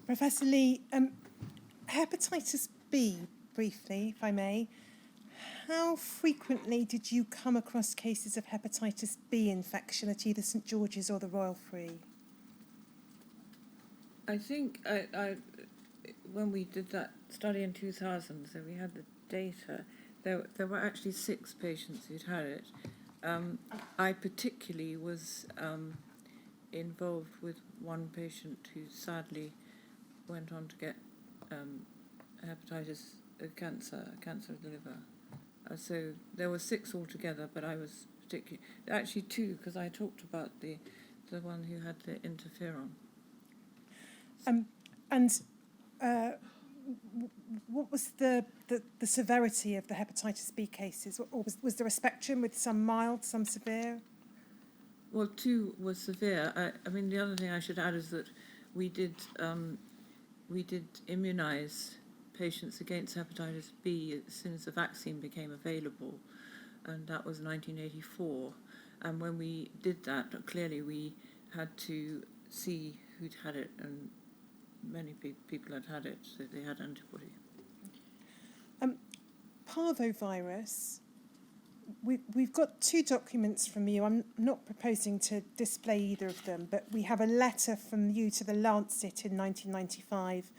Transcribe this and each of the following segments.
Professor Lee, hepatitis B, briefly, if I may. How frequently did you come across cases of hepatitis B infection at either St George's or the Royal Free? I think when we did that study in 2000, so we had the data, there were actually 6 patients who'd had it. I particularly was involved with one patient who sadly went on to get hepatitis cancer of the liver. So there were 6 altogether, but I was particularly, actually 2, because I talked about the one who had the interferon. What was the severity of the hepatitis B cases? Or was there a spectrum with some mild, some severe? Well, 2 was severe. I mean, the other thing I should add is that we did immunise patients against hepatitis B as soon as the vaccine became available, and that was 1984. And when we did that, clearly we had to see who'd had it, and many people had it, so they had antibody. Parvovirus, we've got 2 documents from you. I'm not proposing to display either of them, but we have a letter from you to the Lancet in 1995,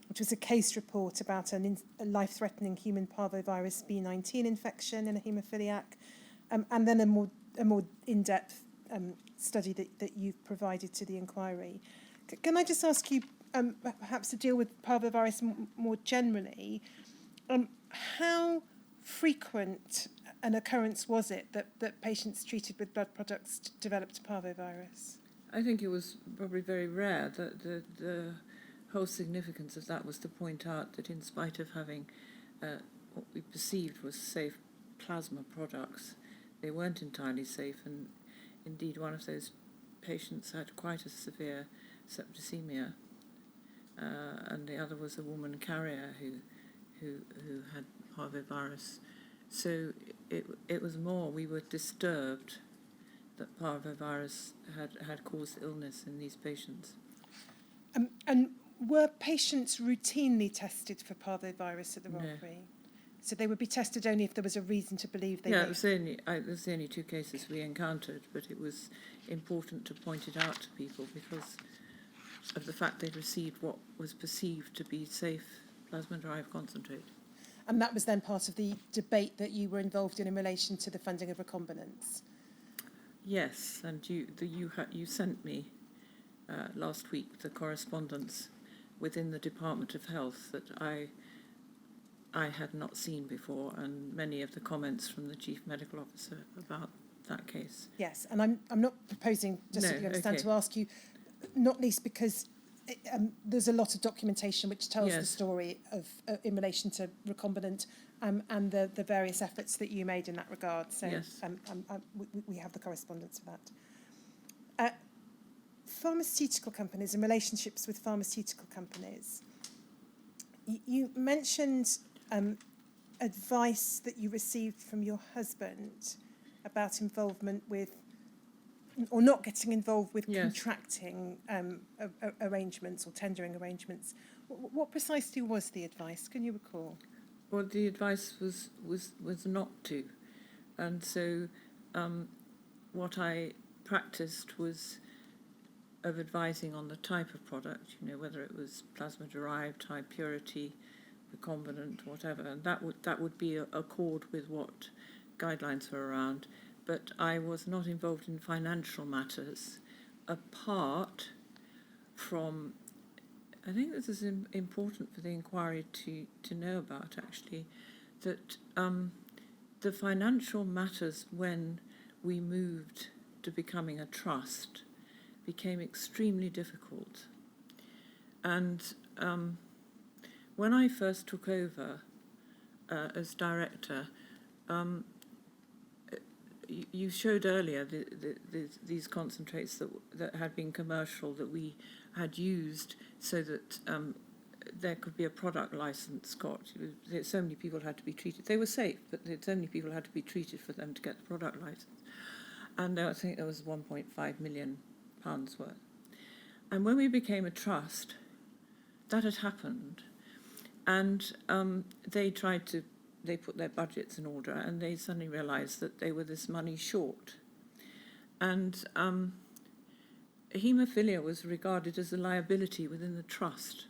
which was a case report about a life-threatening human parvovirus B19 infection in a haemophiliac, and then a more in-depth study that you've provided to the inquiry. Can I just ask you, perhaps to deal with parvovirus more generally, how frequent an occurrence was it that patients treated with blood products developed parvovirus? I think it was probably very rare. The whole significance of that was to point out that in spite of having what we perceived was safe plasma products, they weren't entirely safe, and indeed one of those patients had quite a severe septicemia, and the other was a woman carrier who had parvovirus. So it was more, we were disturbed that parvovirus had caused illness in these patients. And were patients routinely tested for parvovirus at the Royal Free? So they would be tested only if there was a reason to believe they it was the only 2 cases we encountered, but it was important to point it out to people because of the fact they'd received what was perceived to be safe plasma-derived concentrate. And that was then part of the debate that you were involved in relation to the funding of recombinants? Yes, and you sent me last week the correspondence within the Department of Health that I had not seen before, and many of the comments from the Chief Medical Officer about that case. Yes, and I'm not proposing, just so you understand, to ask you, not least because there's a lot of documentation which tells the story of in relation to recombinant and the various efforts that you made in that regard. So we have the correspondence for that. Pharmaceutical companies and relationships with pharmaceutical companies. You mentioned advice that you received from your husband about involvement with, or not getting involved with contracting arrangements or tendering arrangements. What precisely was the advice? Can you recall? Well, the advice was not to. And so what I practiced was of advising on the type of product, whether it was plasma-derived, high purity, recombinant, whatever, and that would be accord with what guidelines were around. But I was not involved in financial matters, apart from, I think this is important for the inquiry to know about, actually, that the financial matters when we moved to becoming a trust became extremely difficult. And when I first took over as director, you showed earlier these concentrates that had been commercial that we had used so that there could be a product license got. So many people had to be treated. They were safe, but so many people had to be treated for them to get the product license. And I think there was £1.5 million worth. And when we became a trust, that had happened, and they put their budgets in order, and they suddenly realised that they were this money short. And haemophilia was regarded as a liability within the trust.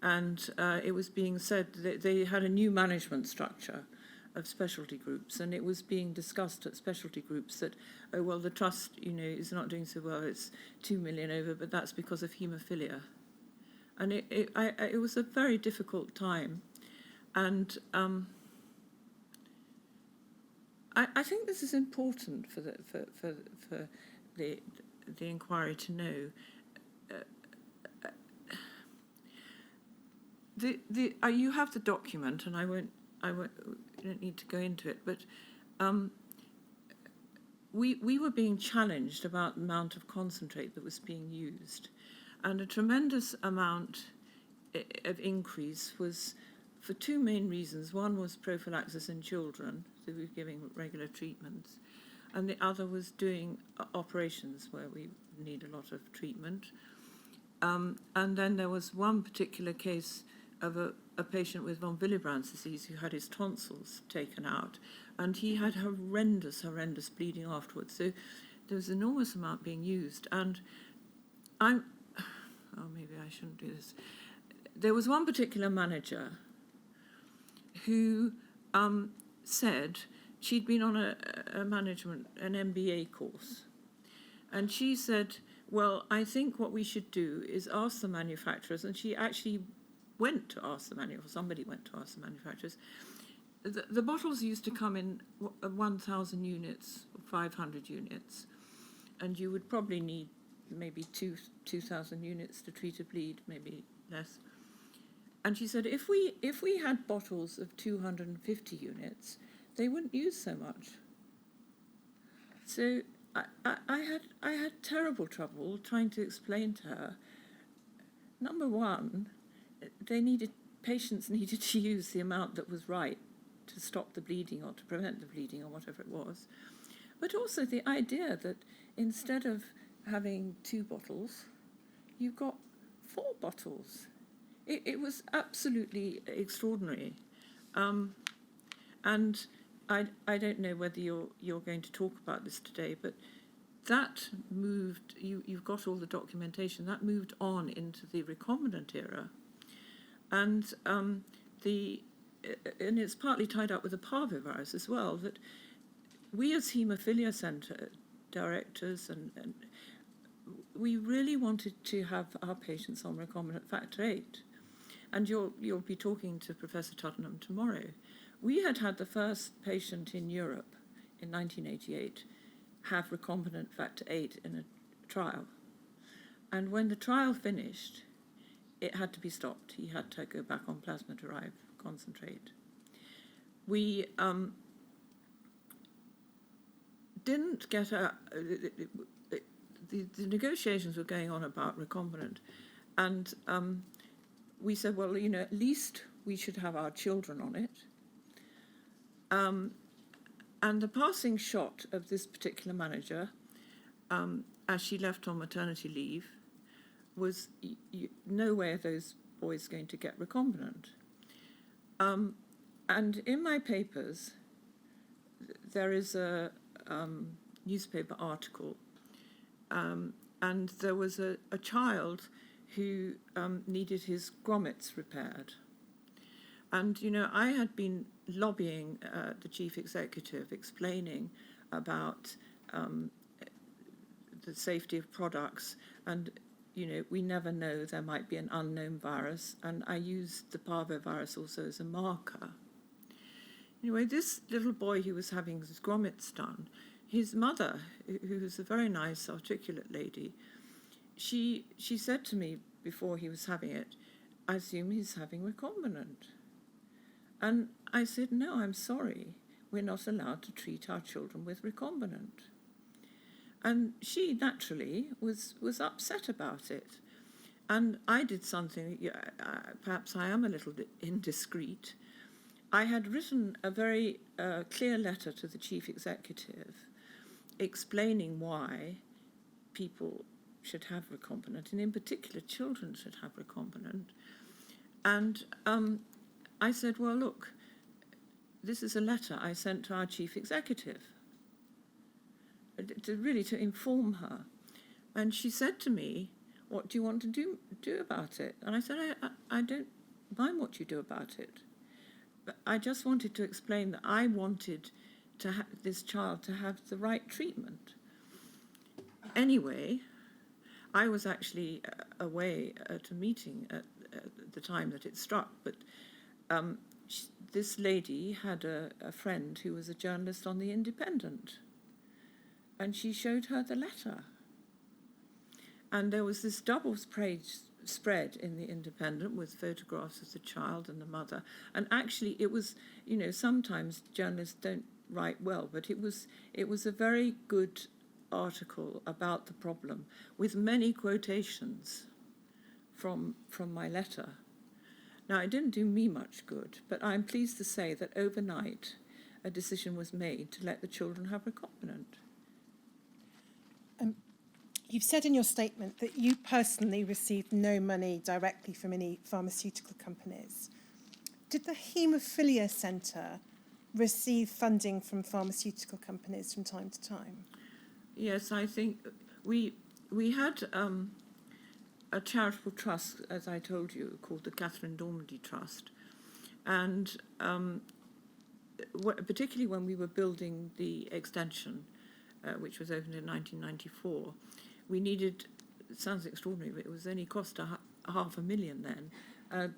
And it was being said that they had a new management structure of specialty groups, and it was being discussed at specialty groups that, oh, well, the trust, is not doing so well, it's 2 million over, but that's because of haemophilia. And it was a very difficult time. And I think this is important for the inquiry to know. You have the document, and I don't need to go into it, but we were being challenged about the amount of concentrate that was being used, and a tremendous amount of increase was for two main reasons. One was prophylaxis in children, so we were giving regular treatments, and the other was doing operations where we need a lot of treatment. And then there was one particular case of a patient with von Willebrand's disease who had his tonsils taken out, and he had horrendous bleeding afterwards. So there was an enormous amount being used, and maybe I shouldn't do this. There was one particular manager who said she'd been on an MBA course, and she said, well, I think what we should do is ask the manufacturers, and she actually went to ask the manufacturers, somebody went to ask the manufacturers. The bottles used to come in 1,000 units, 500 units, and you would probably need maybe 2,000 units to treat a bleed, maybe less. And she said, if we had bottles of 250 units, they wouldn't use so much. So I had terrible trouble trying to explain to her. Number one, patients needed to use the amount that was right to stop the bleeding or to prevent the bleeding or whatever it was. But also the idea that instead of having 2 bottles, you've got 4 bottles. It was absolutely extraordinary. And I don't know whether you're going to talk about this today, but that moved, you've got all the documentation, that moved on into the recombinant era. And and it's partly tied up with the parvovirus as well, that we as Haemophilia Centre directors and we really wanted to have our patients on recombinant factor 8. And you'll be talking to Professor Tottenham tomorrow. We had the first patient in Europe in 1988 have recombinant factor 8 in a trial. And when the trial finished, it had to be stopped. He had to go back on plasma-derived concentrate. We didn't get the negotiations were going on about recombinant, and we said, well, at least we should have our children on it. And the passing shot of this particular manager, as she left on maternity leave, was no way are those boys going to get recombinant. And in my papers, there is a newspaper article, and there was a child who needed his grommets repaired. And, I had been lobbying the chief executive, explaining about the safety of products, and, we never know, there might be an unknown virus, and I used the parvovirus also as a marker. Anyway, this little boy who was having his grommets done, his mother, who was a very nice, articulate lady, she said to me before he was having it, I assume he's having recombinant. And I said, no, I'm sorry, we're not allowed to treat our children with recombinant. And she naturally was upset about it. And I did something, perhaps I am a little bit indiscreet. I had written a very clear letter to the chief executive explaining why people should have recombinant, and in particular children should have recombinant. And I said, well, look, this is a letter I sent to our chief executive to inform her. And she said to me, what do you want to do about it? And I said, I don't mind what you do about it. But I just wanted to explain that I wanted this child to have the right treatment. Anyway, I was actually away at a meeting at the time that it struck, but this lady had a friend who was a journalist on The Independent, and she showed her the letter. And there was this double spread in The Independent with photographs of the child and the mother. And actually it was, sometimes journalists don't write well, but it was a very good article about the problem with many quotations from my letter. Now, it didn't do me much good, but I'm pleased to say that overnight a decision was made to let the children have recombinant. You've said in your statement that you personally received no money directly from any pharmaceutical companies. Did the Haemophilia Centre receive funding from pharmaceutical companies from time to time? Yes, I think we had a charitable trust, as I told you, called the Catherine Dormandy Trust. And particularly when we were building the extension, which was opened in 1994, we needed, it sounds extraordinary, but it was only cost $500,000 then,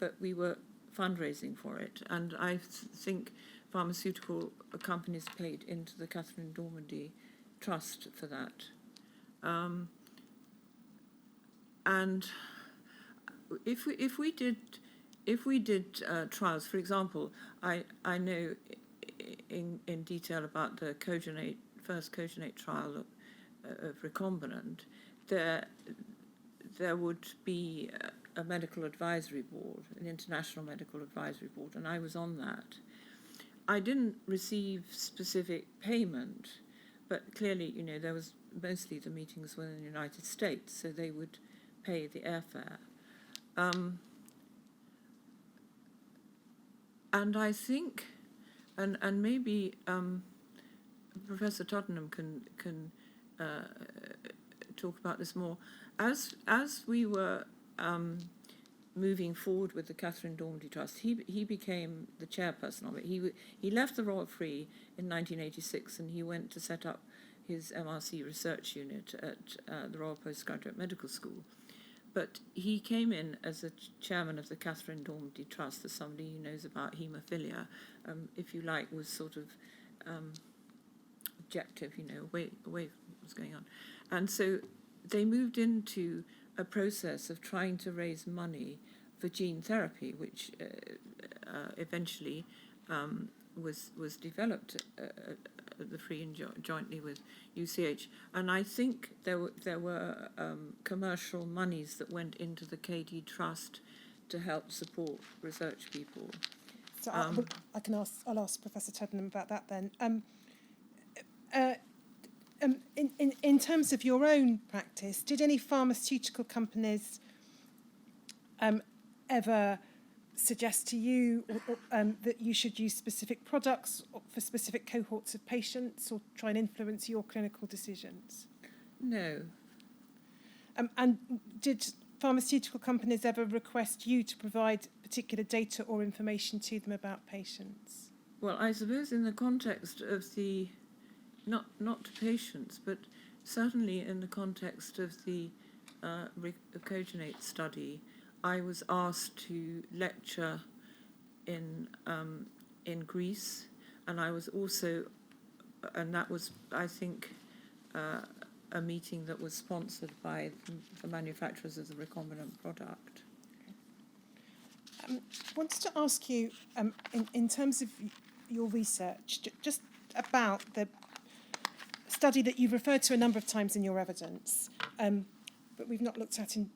but we were fundraising for it. And I think pharmaceutical companies paid into the Catherine Dormandy Trust for that. And if we did trials, for example, I know in detail about the first cogenate trial of recombinant. There would be a medical advisory board, an international medical advisory board, and I was on that. I didn't receive specific payment, but clearly, there was mostly the meetings were in the United States, so they would pay the airfare. And I think, and maybe Professor Tottenham can talk about this more. As we were moving forward with the Catherine Dormandy Trust, he became the chairperson of it. He left the Royal Free in 1986, and he went to set up his MRC research unit at the Royal Postgraduate Medical School. But he came in as a chairman of the Catherine Dormandy Trust, as somebody who knows about haemophilia, if you like, was sort of objective, away from what was going on. And so they moved into a process of trying to raise money for gene therapy, which eventually was developed at the Free and jointly with UCH. And I think there were commercial monies that went into the KD Trust to help support research people. So I'll ask Professor Tottenham about that then. In terms of your own practice, did any pharmaceutical companies ever suggest to you that you should use specific products for specific cohorts of patients or try and influence your clinical decisions? No. And did pharmaceutical companies ever request you to provide particular data or information to them about patients? Well, I suppose in the context of the not to patients, but certainly in the context of the cogenate study, I was asked to lecture in Greece, and I was also, and that was, I think, a meeting that was sponsored by the manufacturers of the recombinant product. I wanted to ask you, in terms of your research, just about the study that you've referred to a number of times in your evidence, but we've not looked at in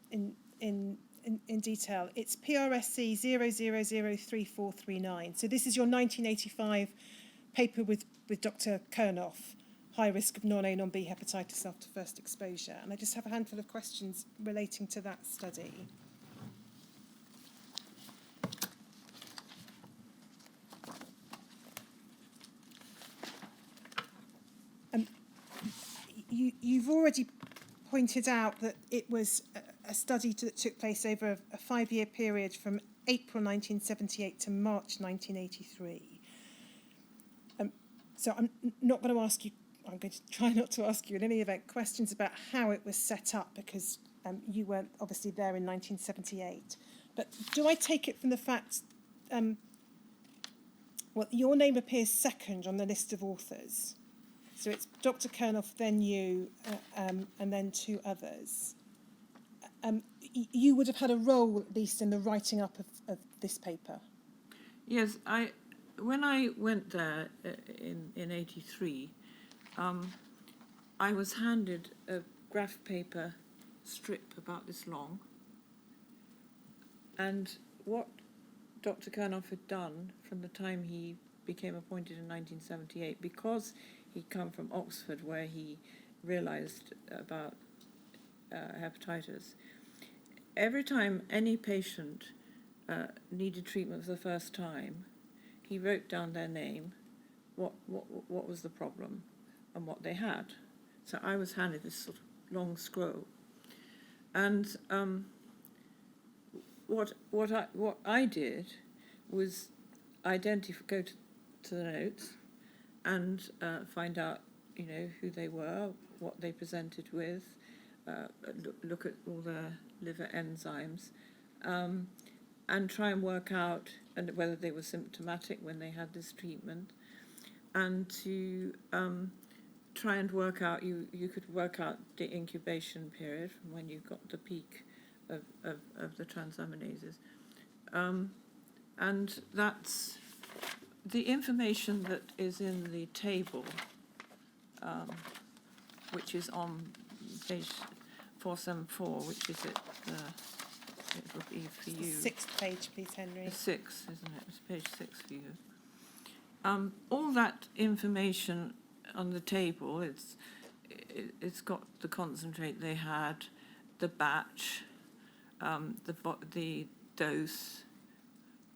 detail. It's PRSC 00034439. So this is your 1985 paper with Dr Kernoff high risk of non-A, non-B hepatitis after first exposure. And I just have a handful of questions relating to that study. You've already pointed out that it was a study that took place over a 5-year period from April 1978 to March 1983. So I'm not going to ask you, I'm going to try not to ask you in any event questions about how it was set up, because you weren't obviously there in 1978. But do I take it from the fact, well, your name appears second on the list of authors? So it's Dr Kernoff, then you, and then 2 others. You would have had a role, at least, in the writing up of this paper. Yes, when I went there in 83, I was handed a graph paper strip about this long. And what Dr Kernoff had done from the time he became appointed in 1978, because he'd come from Oxford, where he realised about hepatitis, every time any patient needed treatment for the first time, he wrote down their name, what was the problem, and what they had. So I was handed this sort of long scroll, and what I did was go to the notes and find out, who they were, what they presented with, look at all their liver enzymes, and try and work out whether they were symptomatic when they had this treatment, and to try and work out, you could work out the incubation period from when you got the peak of the transaminases. And that's the information that is in the table, which is on page 474, which is it would be for you. The 6th page, please, Henry. The 6, isn't it? It's page 6 for you. All that information on the table, it's got the concentrate they had, the batch, the dose,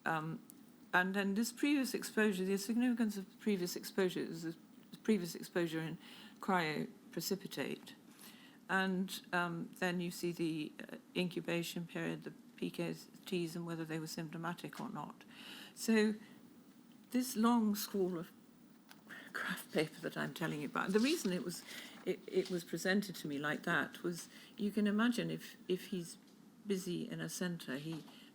and then this previous exposure, the significance of previous exposure is the previous exposure in cryoprecipitate. And then you see the incubation period, the PKTs, and whether they were symptomatic or not. So this long scroll of graph paper that I'm telling you about, the reason it was presented to me like that was, you can imagine if he's busy in a centre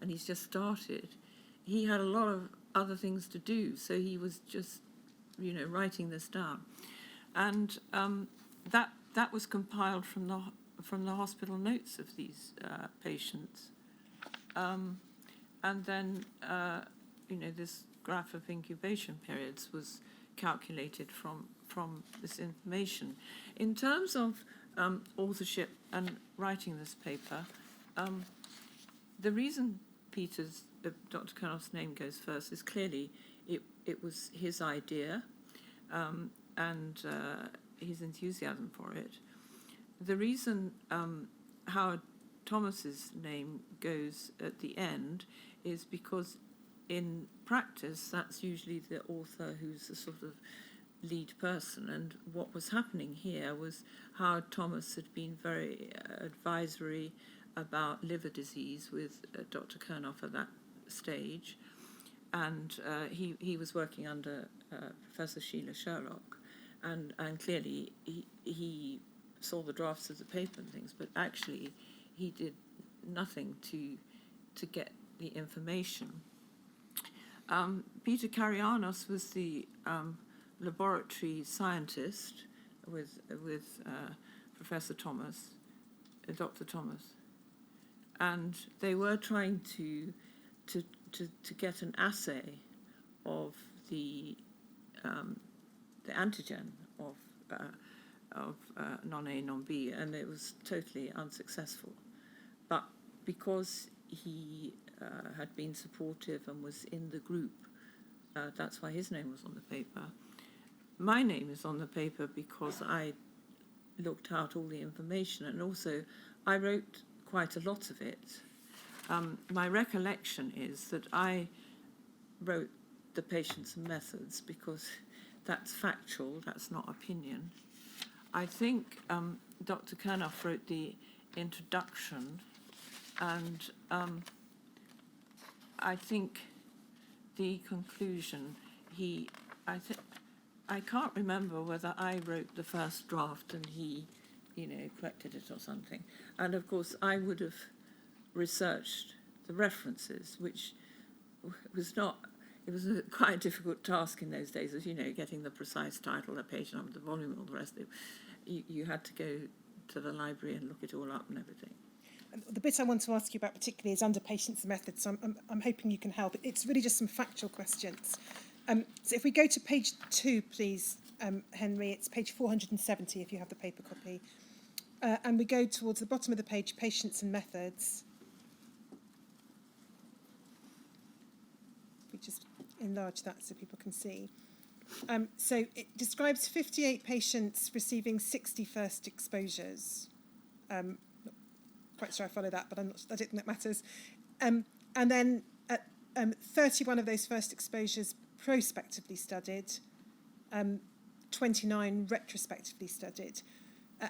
and he's just started, he had a lot of other things to do, so he was just writing this down, and that was compiled from the hospital notes of these patients, and then this graph of incubation periods was calculated from this information. In terms of authorship and writing this paper, the reason Dr. Kernoff's name goes first is clearly it was his idea, and his enthusiasm for it. The reason Howard Thomas's name goes at the end is because in practice that's usually the author who's the sort of lead person, and what was happening here was Howard Thomas had been very advisory about liver disease with Dr. Kernoff at that stage, and he was working under Professor Sheila Sherlock, and clearly he saw the drafts of the paper and things, but actually he did nothing to get the information. Peter Karianos was the laboratory scientist with Professor Thomas, Dr. Thomas, and they were trying to get an assay of the antigen of non-A, non-B, and it was totally unsuccessful. But because he had been supportive and was in the group, that's why his name was on the paper. my name is on the paper because I looked out all the information, and also I wrote quite a lot of it. My recollection is that I wrote the patients and methods because that's factual, that's not opinion. I think Dr Kernoff wrote the introduction, and I think the conclusion, I can't remember whether I wrote the first draft and he, corrected it or something. And of course, I would have researched the references, which was not. It was quite a difficult task in those days, as you know, getting the precise title, the page number, the volume, all the rest of it. You had to go to the library and look it all up and everything. The bit I want to ask you about particularly is under patients and methods. So I'm hoping you can help. It's really just some factual questions. So if we go to page 2, please, Henry, it's page 470 if you have the paper copy. And we go towards the bottom of the page, patients and methods. We just enlarge that so people can see. So it describes 58 patients receiving 60 first exposures. Not quite sure I follow that, but I don't think that matters. And then 31 of those first exposures prospectively studied, 29 retrospectively studied.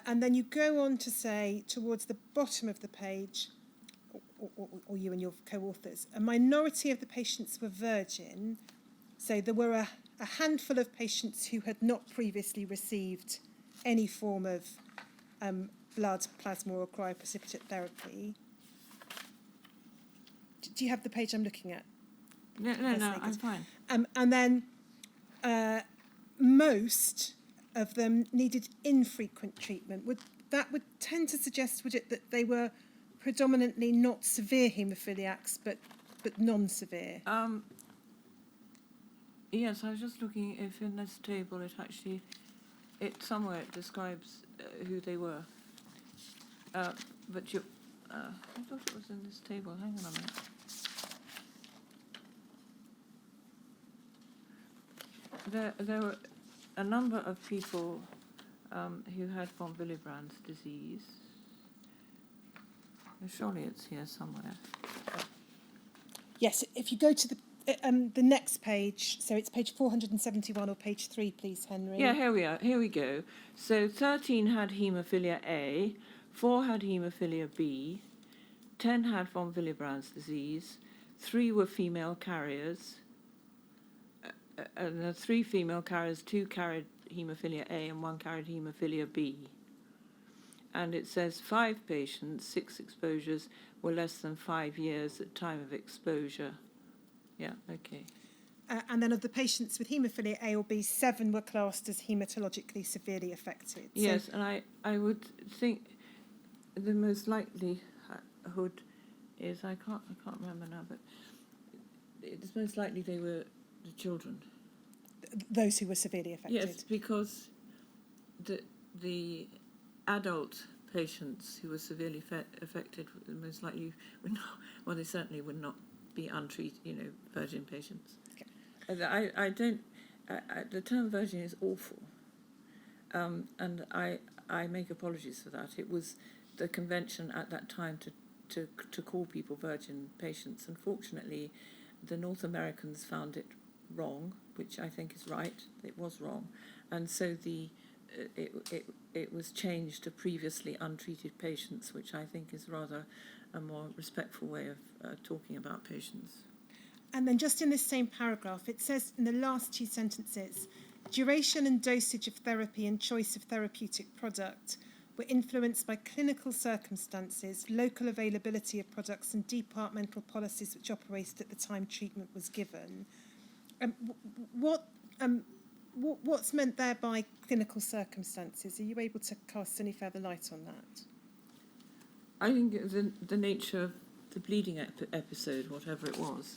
And then you go on to say, towards the bottom of the page, or you and your co-authors, a minority of the patients were virgin. So there were a handful of patients who had not previously received any form of blood, plasma or cryoprecipitate therapy. Do you have the page I'm looking at? No, I'm fine. And then most of them needed infrequent treatment. That would tend to suggest, would it, that they were predominantly not severe haemophiliacs, but non-severe? Yes, I was just looking if in this table somewhere it describes who they were. But I thought it was in this table. Hang on a minute. There were a number of people who had von Willebrand's disease. Surely it's here somewhere. Yes, if you go to the next page, so it's page 471 or page 3, please, Henry. Yeah, here we are. Here we go. So 13 had haemophilia A, 4 had haemophilia B, 10 had von Willebrand's disease, 3 were female carriers, and the 3 female carriers, 2 carried haemophilia A and 1 carried haemophilia B. And it says 5 patients, 6 exposures, were less than 5 years at time of exposure. Yeah, okay. And then of the patients with haemophilia A or B, 7 were classed as haematologically severely affected. Yes, and I would think the most likelihood is, I can't remember now, but it's most likely they were the children. Those who were severely affected. Yes, because the adult patients who were severely affected most likely would not, well, they certainly would not be untreated, virgin patients. Okay. I don't, the term virgin is awful, and I make apologies for that. It was the convention at that time to call people virgin patients. Unfortunately, the North Americans found it wrong, which I think is right. It was wrong, and so it was changed to previously untreated patients, which I think is rather a more respectful way of talking about patients. And then just in this same paragraph, it says in the last 2 sentences, duration and dosage of therapy and choice of therapeutic product were influenced by clinical circumstances, local availability of products and departmental policies which operated at the time treatment was given. What's meant there by clinical circumstances? Are you able to cast any further light on that? I think the nature of the bleeding episode, whatever it was.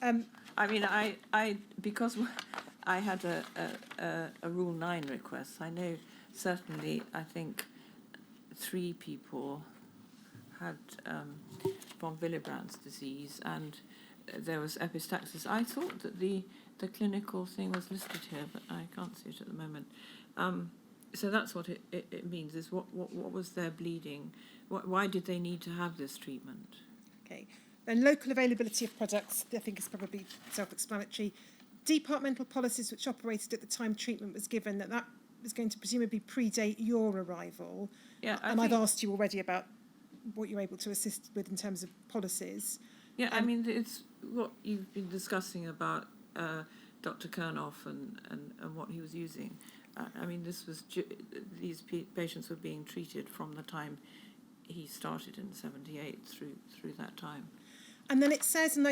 I mean, I because I had a Rule 9 request. I know certainly. I think 3 people had von Willebrand's disease, and there was epistaxis. I thought that the clinical thing was listed here, but I can't see it at the moment. So that's what it means, is what was their bleeding? Why did they need to have this treatment? Okay. Then local availability of products, I think is probably self-explanatory. Departmental policies which operated at the time treatment was given, that was going to presumably predate your arrival. Yeah, I've asked you already about what you're able to assist with in terms of policies. Yeah, I mean, it's what you've been discussing about Dr Kernoff and what he was using. I mean, this was these patients were being treated from the time he started in 78 through that time. And then it says, and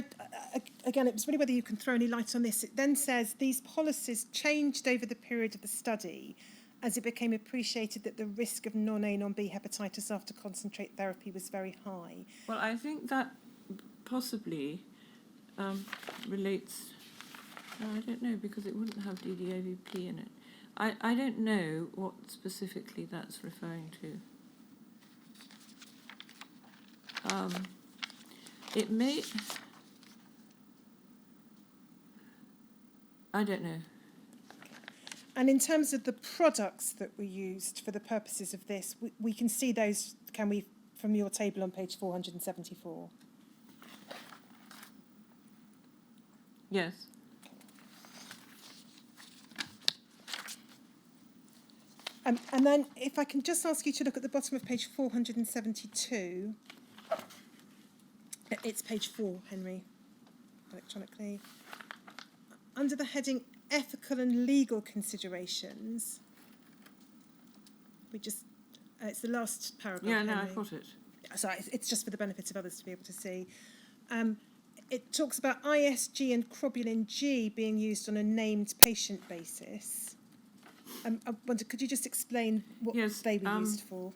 again, it was really whether you can throw any light on this, it then says these policies changed over the period of the study as it became appreciated that the risk of non-A, non-B hepatitis after concentrate therapy was very high. Well, I think that possibly relates, I don't know, because it wouldn't have DDAVP in it. I don't know what specifically that's referring to. It may, I don't know. And in terms of the products that were used for the purposes of this, we can see those, can we, from your table on page 474? Yes. And then if I can just ask you to look at the bottom of page 472. It's page 4, Henry, electronically. Under the heading ethical and legal considerations, we just, it's the last paragraph. Yeah, no, Henry. I got it. Sorry, it's just for the benefit of others to be able to see. It talks about ISG and Crobulin G being used on a named patient basis. I wonder, could you just explain what they were used for?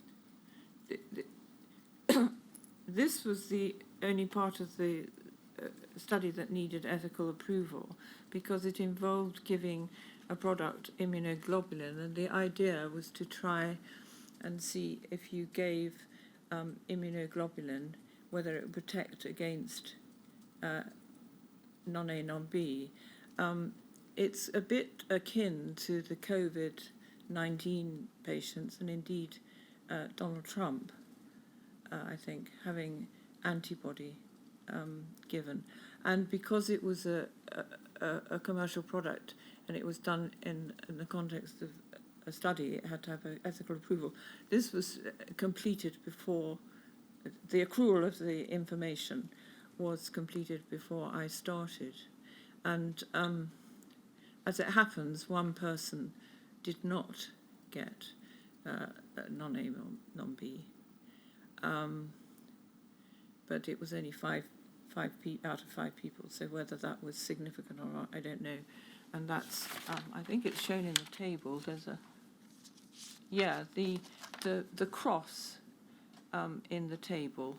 This was the only part of the study that needed ethical approval because it involved giving a product immunoglobulin, and the idea was to try and see if you gave immunoglobulin, whether it would protect against non-A, non-B. It's a bit akin to the COVID-19 patients, and indeed Donald Trump, I think, having antibody given. And because it was a commercial product and it was done in the context of a study, it had to have ethical approval. This was completed before, the accrual of the information was completed before I started. And as it happens, one person did not get non-A, non-B. But it was only five out of 5 people, so whether that was significant or not, I don't know. And that's, I think it's shown in the table. There's a, yeah, the cross in the table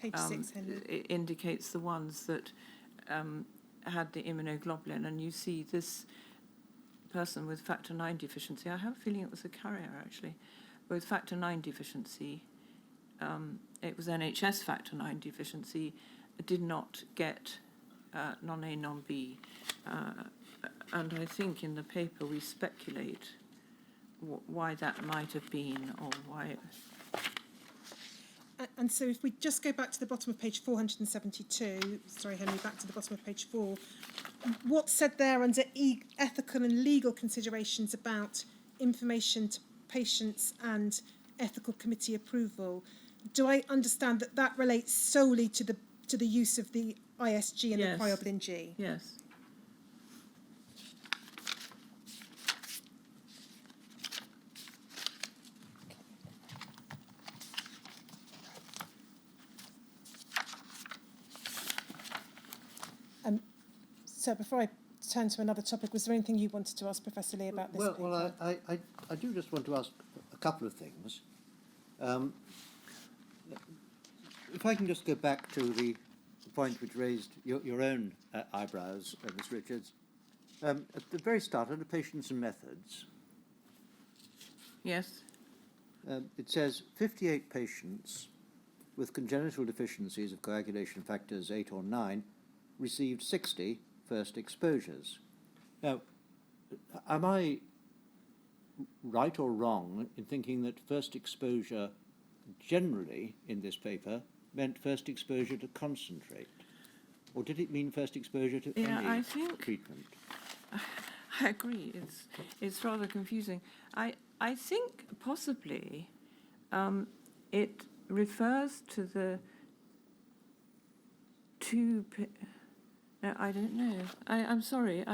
Page 6, Henry. it indicates the ones that had the immunoglobulin, and you see this person with factor 9 deficiency. I have a feeling it was a carrier, actually, with factor 9 deficiency. It was NHS factor 9 deficiency, did not get non-A, non-B. And I think in the paper we speculate why that might have been, or why it... And so if we just go back to the bottom of page 472, sorry, Henry, back to the bottom of page 4, what's said there under ethical and legal considerations about information to patients and ethical committee approval, do I understand that that relates solely to the use of the ISG and the cryoblin G? Yes. So before I turn to another topic, was there anything you wanted to ask Professor Lee about this paper? Well, I do just want to ask a couple of things. If I can just go back to the point which raised your own eyebrows, Ms. Richards. At the very start, under patients and methods, Yes. it says 58 patients with congenital deficiencies of coagulation factors 8 or 9 received 60 first exposures. Now, am I right or wrong in thinking that first exposure generally in this paper meant first exposure to concentrate? Or did it mean first exposure to I any think treatment? I agree. It's rather confusing. I think possibly it refers to the two. No, I don't know. I'm sorry.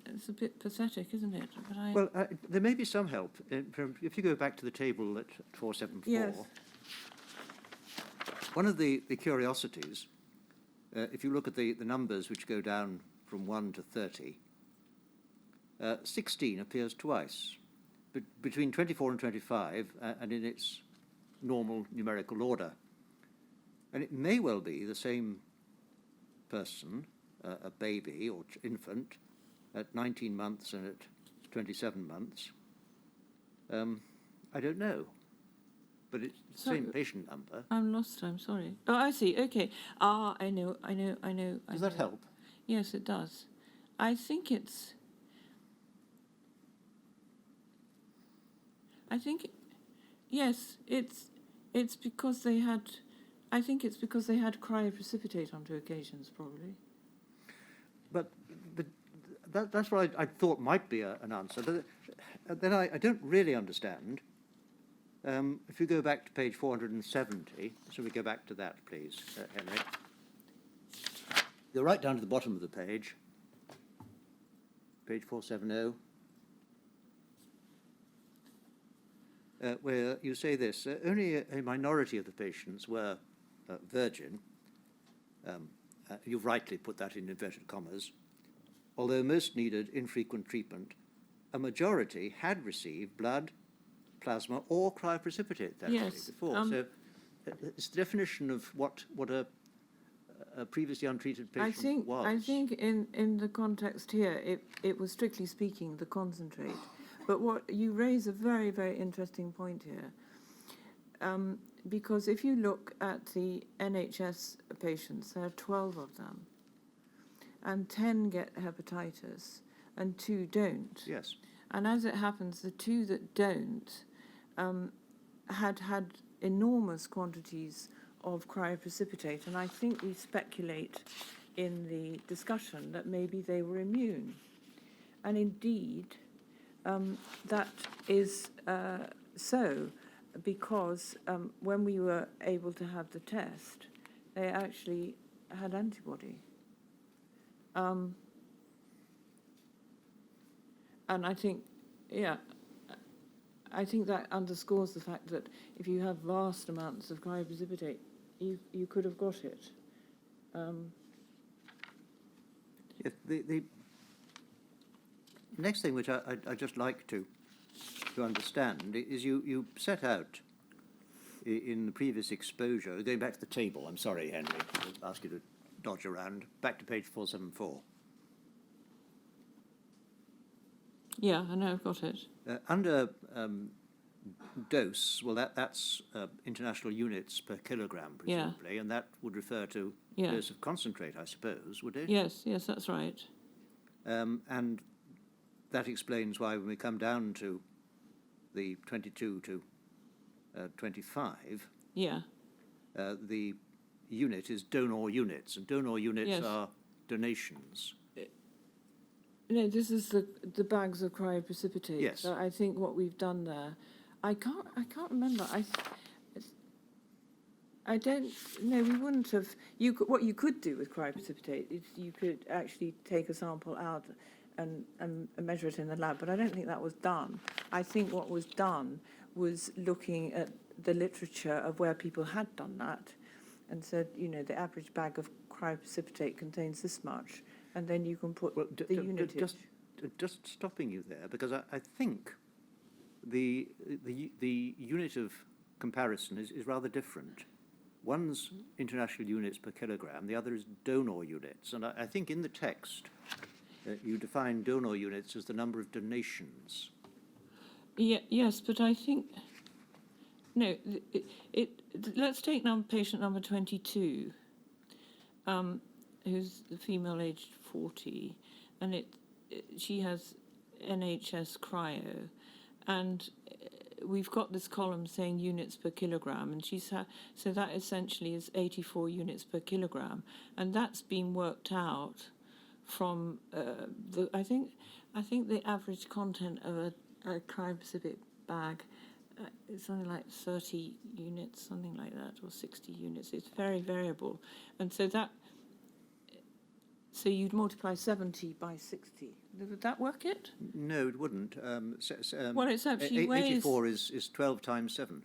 It's a bit pathetic, isn't it? But Well, there may be some help. If you go back to the table at 474, yes. one of the curiosities, if you look at the numbers which go down from 1 to 30, 16 appears twice, between 24 and 25, and in its normal numerical order. And it may well be the same person, a baby or infant, at 19 months and at 27 months. I don't know, but it's the same patient number. I'm lost. I'm sorry. Oh, I see. Okay. I know. Does that help? Yes, it does. I think yes, it's because they had. I think it's because they had cryoprecipitate on 2 occasions, probably. But that's what I thought might be an answer. But then I don't really understand. If you go back to page 470, so we go back to that, please, Henry. Go right down to the bottom of the page 470, where you say this, only a minority of the patients were virgin. You've rightly put that in inverted commas. Although most needed infrequent treatment, a majority had received blood, plasma, or cryoprecipitate therapy before. So it's the definition of what a previously untreated patient was. I think in the context here, it was strictly speaking the concentrate. But what you raise a very, very interesting point here. Because if you look at the NHS patients, there are 12 of them, and 10 get hepatitis, and 2 don't. Yes. And as it happens, the 2 that don't had enormous quantities of cryoprecipitate, and I think we speculate in the discussion that maybe they were immune. And indeed, that is so, because when we were able to have the test, they actually had antibody. And I think, I think that underscores the fact that if you have vast amounts of cryoprecipitate, you could have got it. Yes, the next thing which I'd just like to understand is you set out in the previous exposure, going back to the table, I'm sorry, Henry, I'll ask you to dodge around, back to page 474. Yeah, I know, I've got it. Under dose, well, that's international units per kilogram, presumably, and that would refer to dose of concentrate, I suppose, would it? Yes, that's right. And that explains why when we come down to the 22 to 25, the unit is donor units, and donor units are donations. No, this is the bags of cryoprecipitate. Yes. So I think what we've done there, I can't remember. I don't know. We wouldn't have. What you could do with cryoprecipitate is you could actually take a sample out and measure it in the lab, but I don't think that was done. I think what was done was looking at the literature of where people had done that, and said, the average bag of cryoprecipitate contains this much. And then you can put the unit. Just stopping you there, because I think the unit of comparison is rather different. One's international units per kilogram, the other is donor units. And I think in the text, you define donor units as the number of donations. Yes, but I think No, let's take patient number 22, who's the female aged 40, and she has NHS cryo, and we've got this column saying units per kilogram, and so that essentially is 84 units per kilogram, and that's been worked out from I think the average content of a cryoprecipitate bag is something like 30 units, something like that, or 60 units. It's very variable, and so you'd multiply 70 by 60. Would that work it? No, it wouldn't. Well, it's actually weighs... 84 is 12 times 7.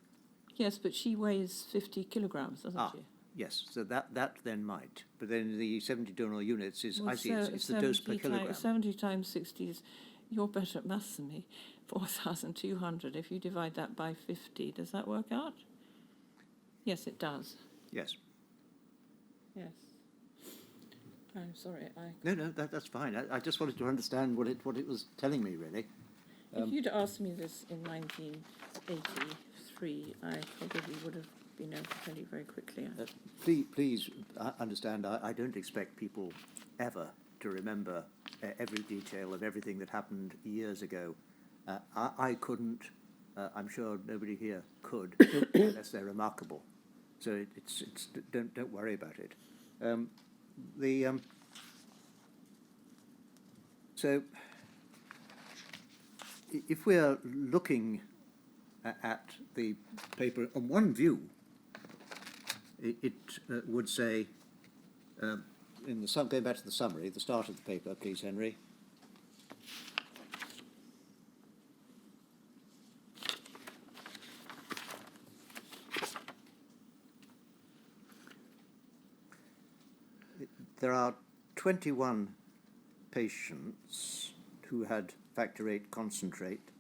Yes, but she weighs 50 kilograms, doesn't she? Yes, so that then might. But then the 70 donor units is, Well, I see, it's the dose per kilogram. 70 times 60 is, you're better at maths than me, 4,200. If you divide that by 50, does that work out? Yes, it does. Yes. Yes. I'm sorry. No, that's fine. I just wanted to understand what it was telling me, really. If you'd asked me this in 1983, I probably would have been able to tell you very quickly. Please understand, I don't expect people ever to remember every detail of everything that happened years ago. I couldn't. I'm sure nobody here could, unless they're remarkable. So don't worry about it. So if we're looking at the paper on one view, it would say, going back to the summary, the start of the paper, please, Henry. There are 21 patients who had factor VIII concentrate.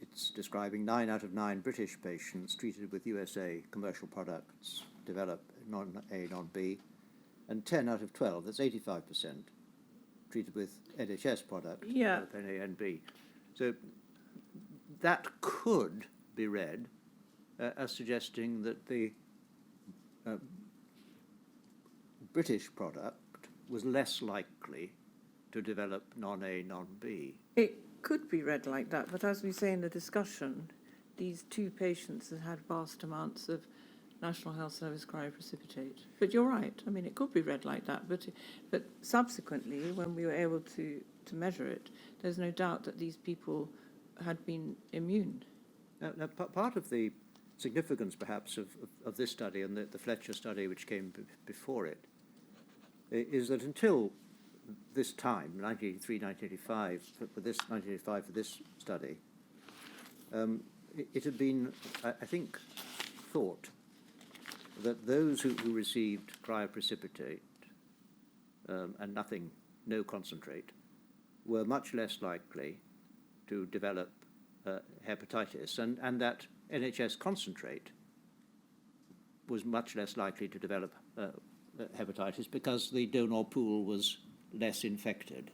It's describing 9 out of 9 British patients treated with USA commercial products developed non-A, non-B, and 10 out of 12, that's 85%, treated with NHS products developed NA and B. So that could be read as suggesting that the British product was less likely to develop non-A, non-B. It could be read like that, but as we say in the discussion, these 2 patients had vast amounts of National Health Service cryoprecipitate. But you're right, I mean, it could be read like that, but subsequently, when we were able to measure it, there's no doubt that these people had been immune. Now part of the significance, perhaps, of this study and the Fletcher study, which came before it, is that until this time, 1983, 1985, for this study, it had been, I think, thought that those who received cryoprecipitate and no concentrate, were much less likely to develop hepatitis, and that NHS concentrate was much less likely to develop hepatitis because the donor pool was less infected.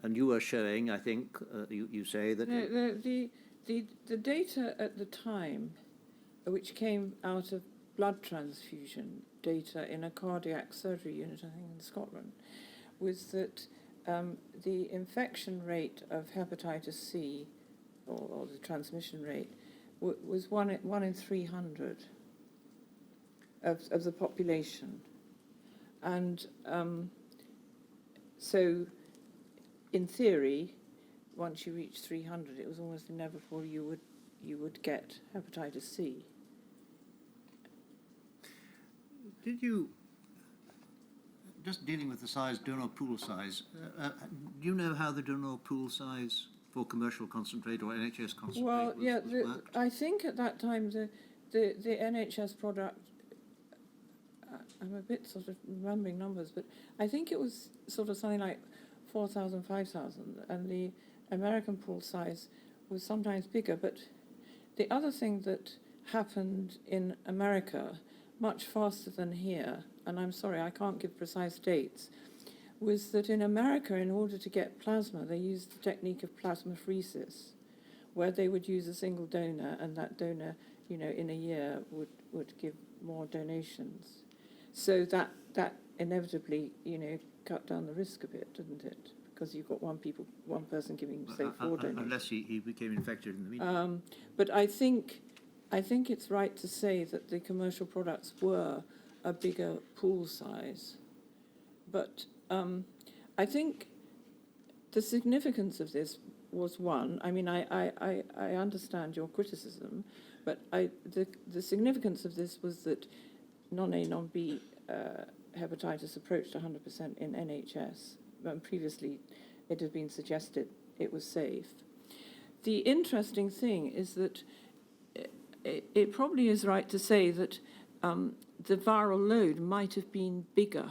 And you are showing, I think, you say that... No, the data at the time, which came out of blood transfusion data in a cardiac surgery unit, I think, in Scotland, was that the infection rate of hepatitis C, or the transmission rate, was 1 in 300 of the population. And so, in theory, once you reach 300, it was almost inevitable you would get hepatitis C. Did you, just dealing with the size, donor pool size, do you know how the donor pool size for commercial concentrate or NHS concentrate was worked? I think at that time the NHS product, I'm a bit sort of remembering numbers, but I think it was sort of something like 4,000, 5,000, and the American pool size was sometimes bigger. But the other thing that happened in America, much faster than here, and I'm sorry, I can't give precise dates, was that in America, in order to get plasma, they used the technique of plasmapheresis, where they would use a single donor, and that donor, you know, in a year would give more donations. So that inevitably, you know, cut down the risk a bit, didn't it? Because you've got one person giving, say, 4 donations. Unless he became infected in the meantime. But I think it's right to say that the commercial products were a bigger pool size. But I think the significance of this was one. I mean, I understand your criticism, but the significance of this was that non-A, non-B hepatitis approached 100% in NHS. Previously, it had been suggested it was safe. The interesting thing is that it probably is right to say that the viral load might have been bigger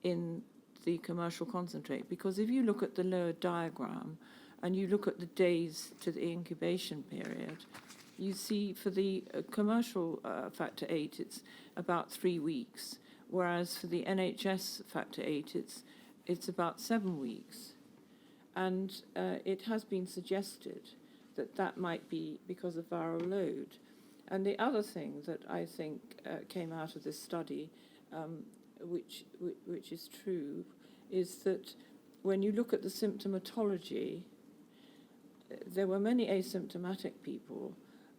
in the commercial concentrate, because if you look at the lower diagram and you look at the days to the incubation period, you see for the commercial factor 8 it's about 3 weeks, whereas for the NHS factor 8 it's about 7 weeks. And it has been suggested that might be because of viral load. And the other thing that I think came out of this study, which is true, is that when you look at the symptomatology, there were many asymptomatic people,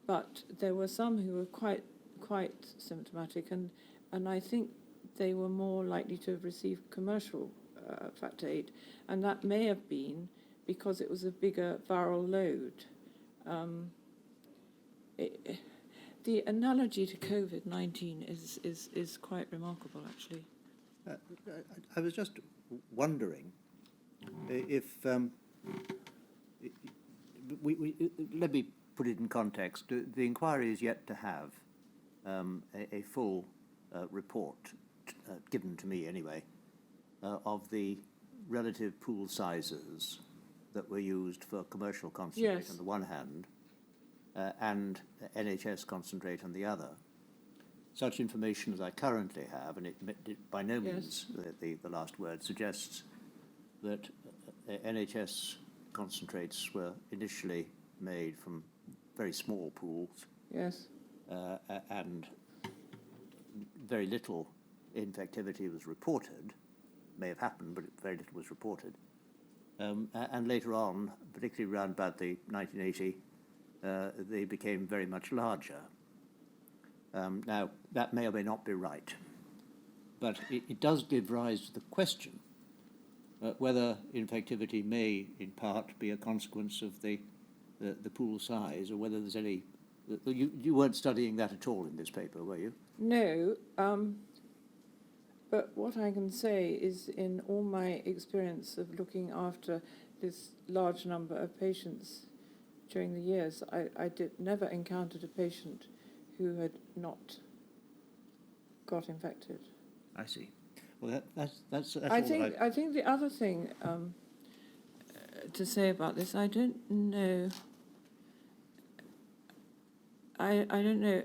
but there were some who were quite symptomatic, and I think they were more likely to have received commercial factor 8, and that may have been because it was a bigger viral load. The analogy to COVID-19 is quite remarkable, actually. I was just wondering if let me put it in context. The inquiry is yet to have a full report given to me anyway of the relative pool sizes that were used for commercial concentrate Yes. on the one hand and NHS concentrate on the other. Such information as I currently have, and it by no means the last word, suggests that NHS concentrates were initially made from very small pools. Yes. And very little infectivity was reported. May have happened, but very little was reported. And later on, particularly around about the 1980, they became very much larger. Now, that may or may not be right, but it does give rise to the question whether infectivity may, in part, be a consequence of the pool size, or whether there's any... You weren't studying that at all in this paper, were you? No, but what I can say is in all my experience of looking after this large number of patients during the years, I never encountered a patient who had not got infected. I see. Well, that's I think the other thing to say about this, I don't know. I don't know.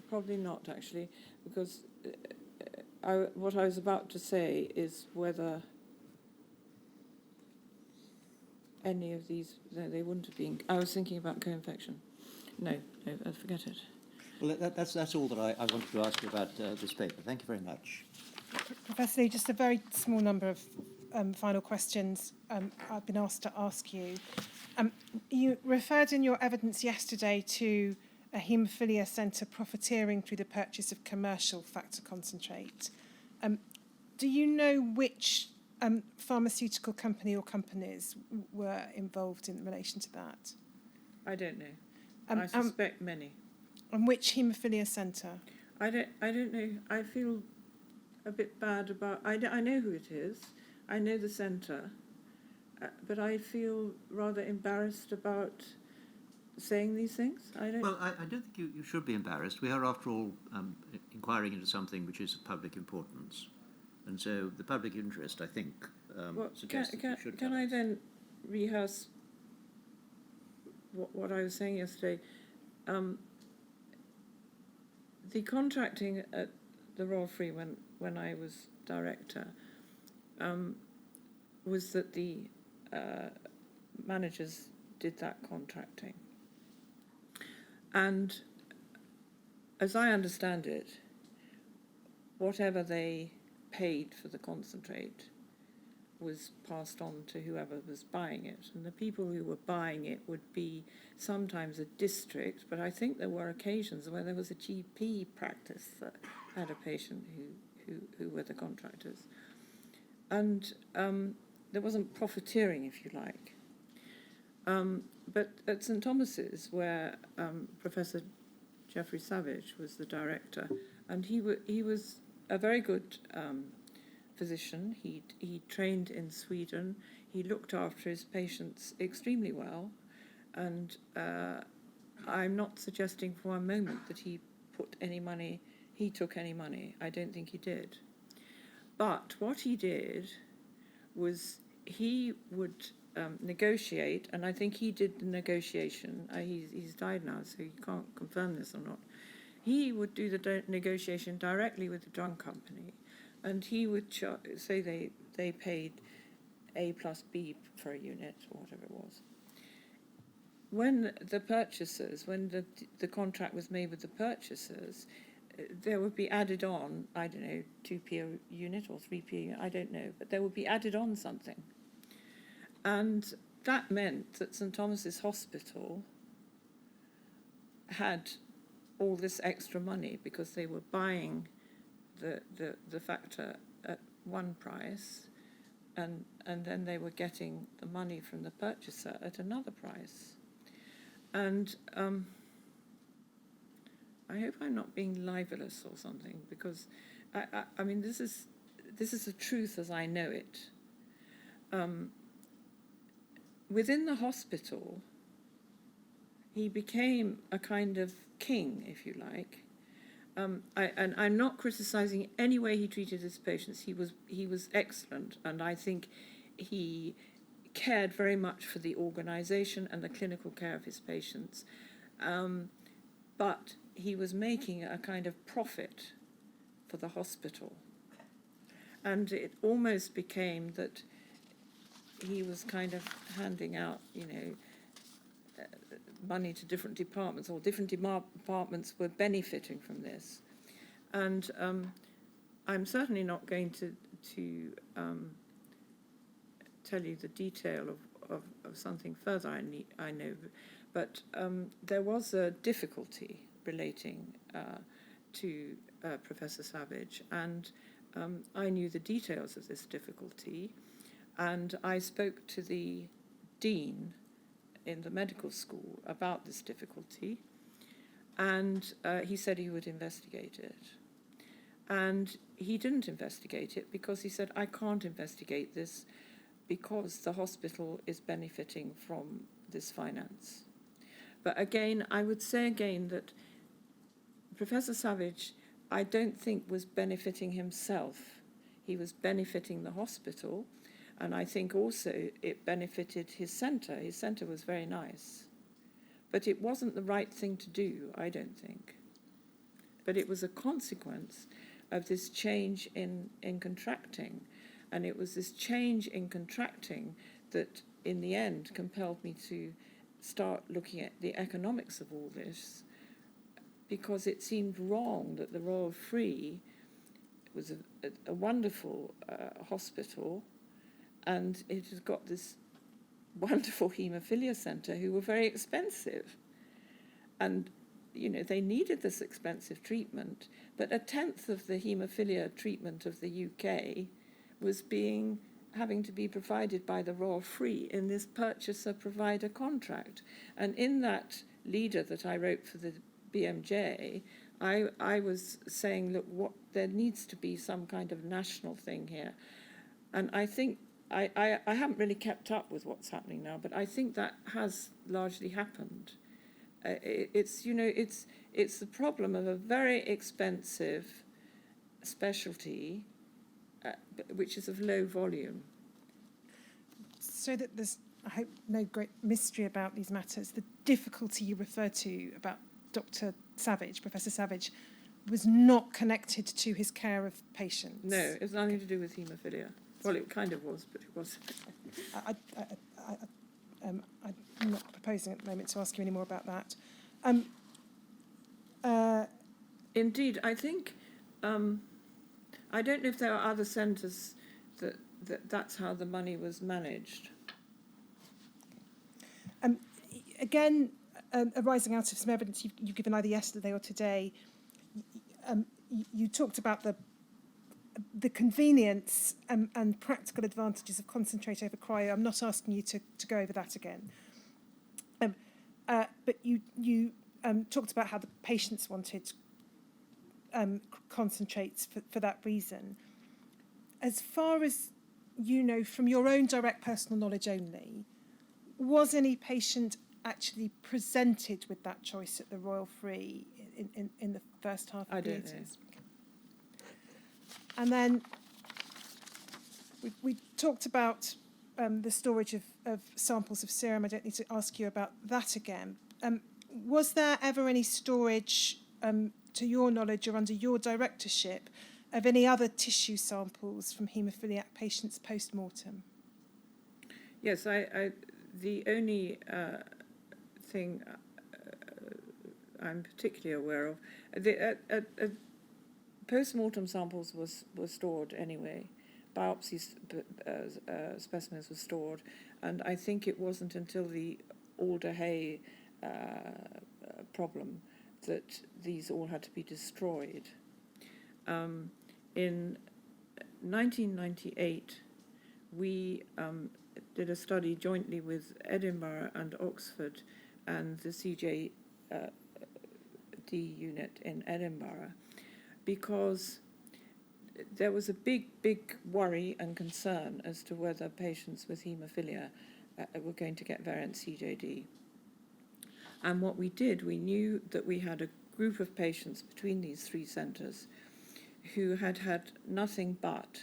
Probably not actually, because what I was about to say is whether any of these. No, they wouldn't have been. I was thinking about co-infection. No, forget it. Well, that's all that I wanted to ask you about this paper. Thank you very much. Professor Lee, just a very small number of final questions I've been asked to ask you. You referred in your evidence yesterday to a haemophilia centre profiteering through the purchase of commercial factor concentrate. Do you know which pharmaceutical company or companies were involved in relation to that? I don't know. I suspect many. And which haemophilia centre? I don't know. I feel a bit bad about... I know who it is. I know the centre. But I feel rather embarrassed about saying these things. Well, I don't think you should be embarrassed. We are, after all, inquiring into something which is of public importance. And so the public interest, I think, suggests that you should... Can I then rehearse what I was saying yesterday? The contracting at the Royal Free when I was director was that the managers did that contracting. And as I understand it, whatever they paid for the concentrate was passed on to whoever was buying it. And the people who were buying it would be sometimes a district, but I think there were occasions where there was a GP practice that had a patient who were the contractors. And there wasn't profiteering, if you like. But at St Thomas's, where Professor Geoffrey Savage was the director, and he was a very good physician. He trained in Sweden. He looked after his patients extremely well, and I'm not suggesting for one moment that he took any money. I don't think he did. But what he did was he would negotiate, and I think he did the negotiation. He's died now, so you can't confirm this or not. He would do the negotiation directly with the drug company, and he would say they paid A plus B for a unit, or whatever it was. When the purchasers, when the contract was made with the purchasers, there would be added on, I don't know, 2p a unit or 3p a unit, I don't know, but there would be added on something. And that meant that St Thomas's Hospital had all this extra money because they were buying the factor at one price, and then they were getting the money from the purchaser at another price. And I hope I'm not being libelous or something, because I mean this is the truth as I know it. Within the hospital, he became a kind of king, if you like. And I'm not criticising any way he treated his patients. He was excellent, and I think he cared very much for the organisation and the clinical care of his patients. But he was making a kind of profit for the hospital. And it almost became that he was kind of handing out, money to different departments, or different departments were benefiting from this. And I'm certainly not going to tell you the detail of something further I know, but there was a difficulty relating to Professor Savage, and I knew the details of this difficulty, and I spoke to the dean in the medical school about this difficulty, and he said he would investigate it. And he didn't investigate it because he said, I can't investigate this because the hospital is benefiting from this finance. But again, I would say again that Professor Savage, I don't think was benefiting himself. He was benefiting the hospital, and I think also it benefited his centre. His centre was very nice. But it wasn't the right thing to do, I don't think. But it was a consequence of this change in contracting. And it was this change in contracting that, in the end, compelled me to start looking at the economics of all this, because it seemed wrong that the Royal Free was a wonderful hospital, and it has got this wonderful haemophilia centre who were very expensive. And, they needed this expensive treatment, but 1/10 of the haemophilia treatment of the UK was having to be provided by the Royal Free in this purchaser-provider contract. And in that leader that I wrote for the BMJ, I was saying, look, there needs to be some kind of national thing here. And I think I haven't really kept up with what's happening now, but I think that has largely happened. It's the problem of a very expensive specialty, which is of low volume. So that there's, I hope, no great mystery about these matters. The difficulty you refer to about Dr. Savage, Professor Savage, was not connected to his care of patients. No, it has nothing to do with haemophilia. Well, it kind of was, but it wasn't. I'm not proposing at the moment to ask you any more about that. Indeed, I think, I don't know if there are other centres that's how the money was managed. Again, arising out of some evidence you've given either yesterday or today, you talked about the convenience and practical advantages of concentrate over cryo. I'm not asking you to go over that again. But you talked about how the patients wanted concentrates for that reason. As far as you know, from your own direct personal knowledge only, was any patient actually presented with that choice at the Royal Free in the first half of the 80s? Know. And then we talked about the storage of samples of serum. I don't need to ask you about that again. Was there ever any storage, to your knowledge or under your directorship, of any other tissue samples from haemophiliac patients post-mortem? Yes, the only thing I'm particularly aware of, post-mortem samples were stored anyway. Biopsy specimens were stored, and I think it wasn't until the Alder-Hay problem that these all had to be destroyed. In 1998, we did a study jointly with Edinburgh and Oxford and the CJD unit in Edinburgh, because there was a big worry and concern as to whether patients with haemophilia were going to get variant CJD. And what we did, we knew that we had a group of patients between these three centres who had had nothing but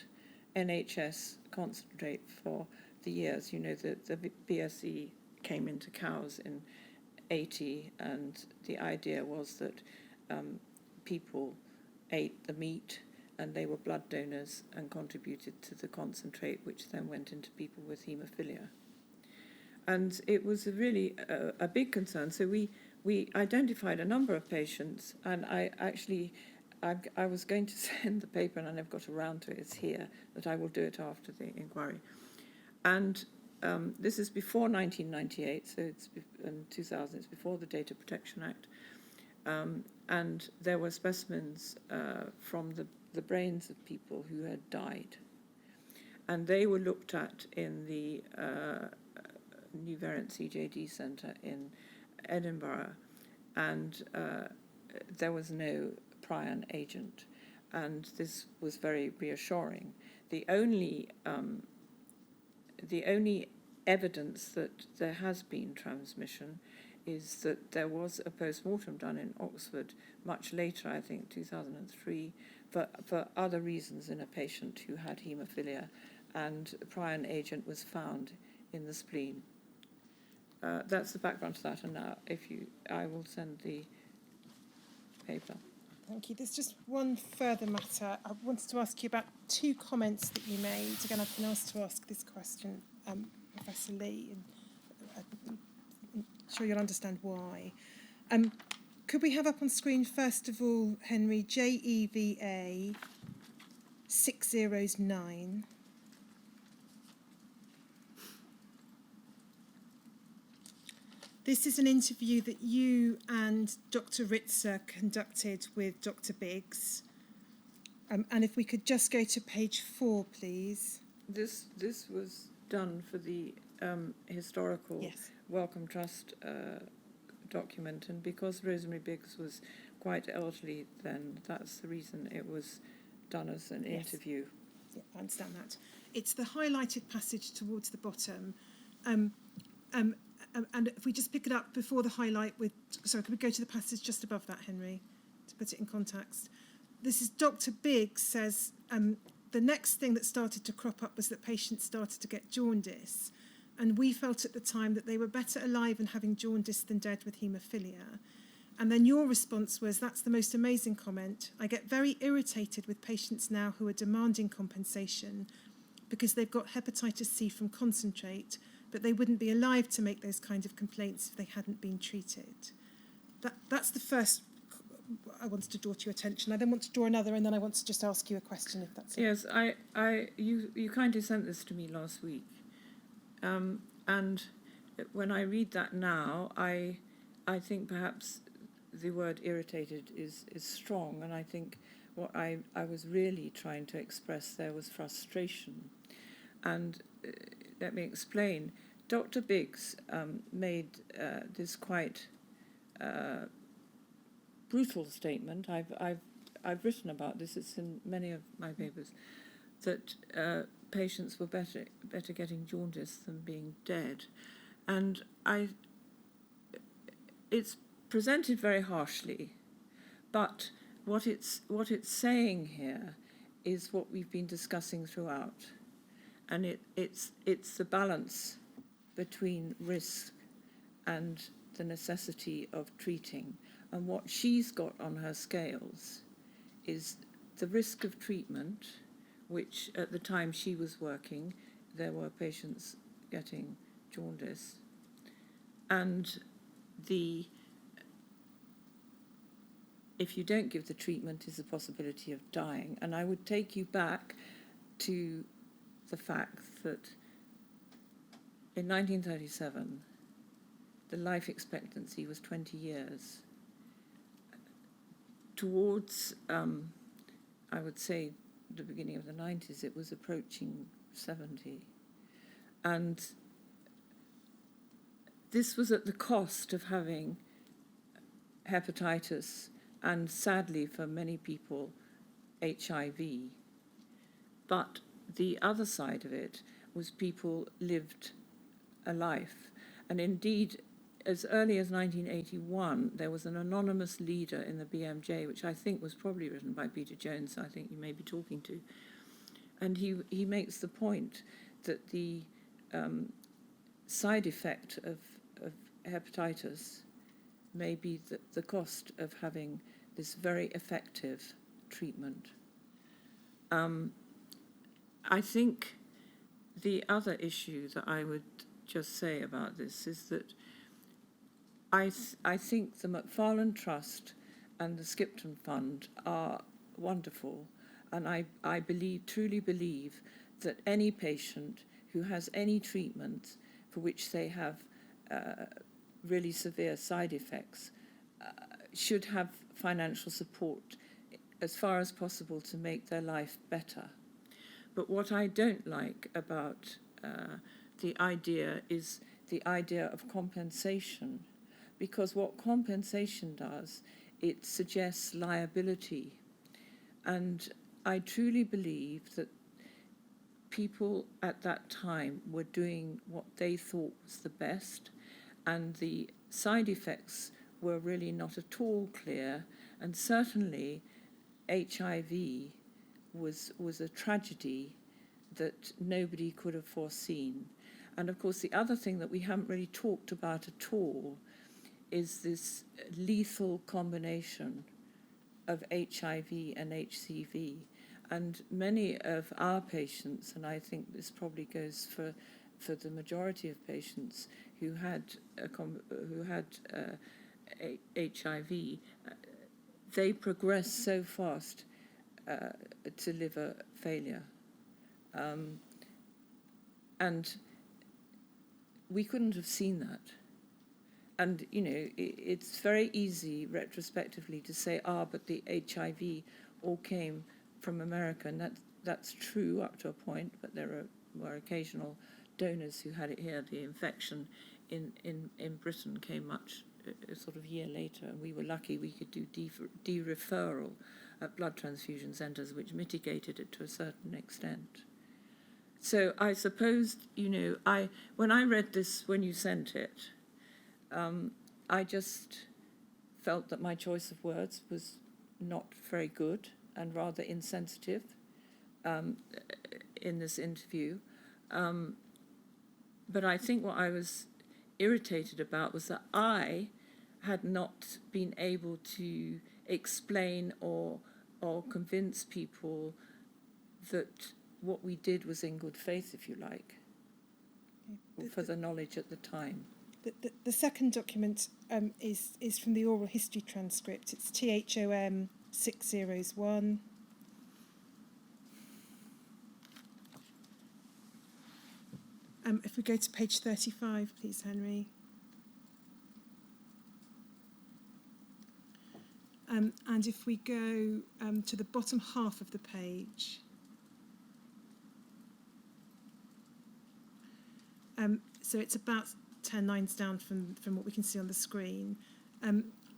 NHS concentrate for the years. You know, the BSE came into cows in 80, and the idea was that people ate the meat and they were blood donors and contributed to the concentrate, which then went into people with haemophilia. And it was really a big concern. So we identified a number of patients, and I was going to send the paper, and I never got around to it. It's here, that I will do it after the inquiry. And this is before 1998, so it's in 2000, it's before the Data Protection Act. And there were specimens from the brains of people who had died. And they were looked at in the New Variant CJD Centre in Edinburgh, and there was no prion agent, and this was very reassuring. The only evidence that there has been transmission is that there was a post-mortem done in Oxford much later, I think 2003, for other reasons in a patient who had haemophilia, and a prion agent was found in the spleen. That's the background to that, and now I will send the paper. Thank you. There's just one further matter. I wanted to ask you about two comments that you made. Again, I've been asked to ask this question, Professor Lee, and I'm sure you'll understand why. Could we have up on screen, first of all, Henry, JEVA 609? This is an interview that you and Dr. Ritzer conducted with Dr. Biggs. And if we could just go to page 4, please. This was done for the historical Wellcome Trust document, and because Rosemary Biggs was quite elderly then, that's the reason it was done as an interview. Yeah, I understand that. It's the highlighted passage towards the bottom. And if we just pick it up before the highlight with... Sorry, can we go to the passage just above that, Henry, to put it in context? This is Dr. Biggs says, the next thing that started to crop up was that patients started to get jaundice. And we felt at the time that they were better alive and having jaundice than dead with haemophilia. And then your response was, that's the most amazing comment. I get very irritated with patients now who are demanding compensation because they've got hepatitis C from concentrate, but they wouldn't be alive to make those kind of complaints if they hadn't been treated. That's the first I wanted to draw to your attention. I then want to draw another, and then I want to just ask you a question, if that's Yes, you kindly sent this to me last week, and when I read that now, I think perhaps the word irritated is strong, and I think what I was really trying to express there was frustration. And let me explain. Dr. Biggs made this quite brutal statement. I've written about this. It's in many of my papers, that patients were better getting jaundice than being dead, and it's presented very harshly, but what it's saying here is what we've been discussing throughout, and it's the balance between risk and the necessity of treating. And what she's got on her scales is the risk of treatment, which at the time she was working, there were patients getting jaundice, and if you don't give the treatment, is the possibility of dying. And I would take you back to the fact that in 1937, the life expectancy was 20 years. Towards, I would say, the beginning of the 90s, it was approaching 70. And this was at the cost of having hepatitis and, sadly for many people, HIV. But the other side of it was people lived a life. And indeed, as early as 1981, there was an anonymous leader in the BMJ, which I think was probably written by Peter Jones, I think you may be talking to. And he makes the point that the side effect of hepatitis may be the cost of having this very effective treatment. I think the other issue that I would just say about this is that I think the Macfarlane Trust and the Skipton Fund are wonderful, and I truly believe that any patient who has any treatment for which they have really severe side effects should have financial support as far as possible to make their life better. But what I don't like about the idea is the idea of compensation, because what compensation does, it suggests liability. And I truly believe that people at that time were doing what they thought was the best, and the side effects were really not at all clear, and certainly HIV was a tragedy that nobody could have foreseen. And of course the other thing that we haven't really talked about at all is this lethal combination of HIV and HCV. And many of our patients, and I think this probably goes for the majority of patients who had HIV, they progress so fast to liver failure. And we couldn't have seen that. And, you know, it's very easy retrospectively to say, but the HIV all came from America, and that's true up to a point, but there were occasional donors who had it here. The infection in Britain came much a sort of year later, and we were lucky we could do de-referral at blood transfusion centres, which mitigated it to a certain extent. So I suppose, you know, when I read this, when you sent it, I just felt that my choice of words was not very good and rather insensitive in this interview. But I think what I was irritated about was that I had not been able to explain or convince people that what we did was in good faith, if you like. Okay. for the knowledge at the time. The second document is from the oral history transcript. It's THOM 601. If we go to page 35, please, Henry. And if we go to the bottom half of the page, so it's about 10 lines down from what we can see on the screen.